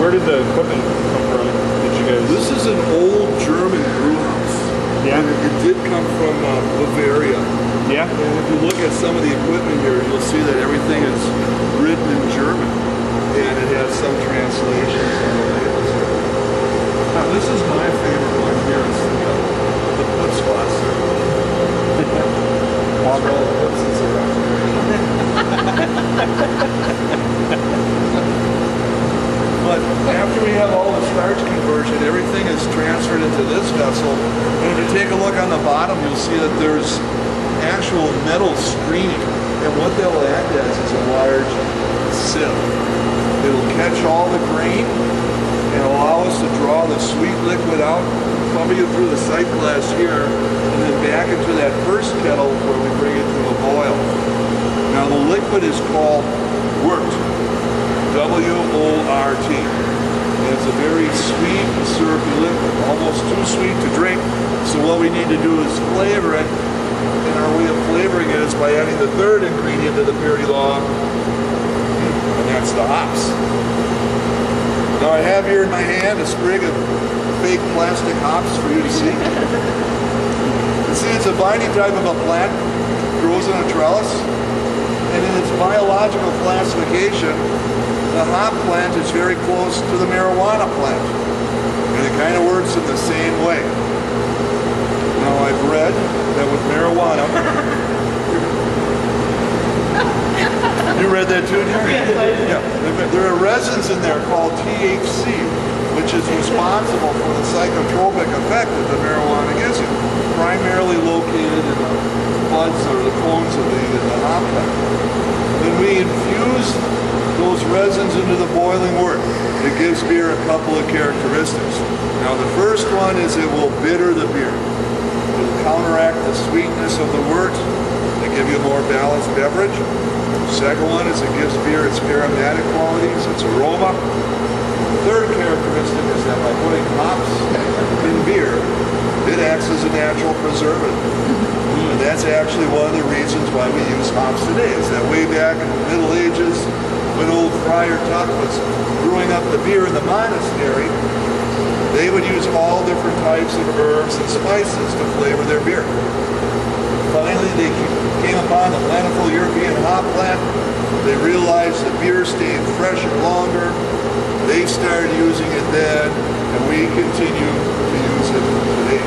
Where did the equipment come from? Did you guys? This is an old German brew house. Yeah. It did come from Bavaria. Yeah. And if you look at some of the equipment here, you'll see that everything is written in German, and it has some translations on the labels here. Now, this is my favorite one here. It's the Putzwasser. All the putzes around here. But after we have all the starch conversion, everything is transferred into this vessel. And if you take a look on the bottom, you'll see that there's actual metal screening. And what they'll act as is a large sieve. It'll catch all the grain and allow us to draw the sweet liquid out, pumping it through the sight glass here, and then back into that first kettle where we bring it to a boil. Now the liquid is called wort. W-O-R-T. And it's a very sweet, syrupy liquid, almost too sweet to drink. So what we need to do is flavor it. And our way of flavoring it is by adding the third ingredient to the purity law, and that's the hops. Now I have here in my hand a sprig of fake plastic hops for you to see. You see, it's a binding type of a plant, grows in a trellis, and in its biological classification, the hop plant is very close to the marijuana plant, and it kind of works in the same way. Now I've read that with marijuana, you read that too, Jerry? Yes, I did. Yeah. There are resins in there called THC, which is responsible for the psychotropic effect that the marijuana gives you, primarily located in the buds or the cones of the hop plant. Then we infuse those resins into the boiling wort. It gives beer a couple of characteristics. Now the first one is it will bitter the beer. It will counteract the sweetness of the wort and give you a more balanced beverage. The second one is it gives beer its aromatic qualities, its aroma. The third characteristic is that by putting hops in beer, it acts as a natural preservative. And that's actually one of the reasons why we use hops today, is that way back in the Middle Ages, when old Friar Tuck was brewing up the beer in the monastery, they would use all different types of herbs and spices to flavor their beer. Finally, they came upon the plentiful European hop plant. They realized the beer stayed fresher longer. They started using it then, and we continue to use it today.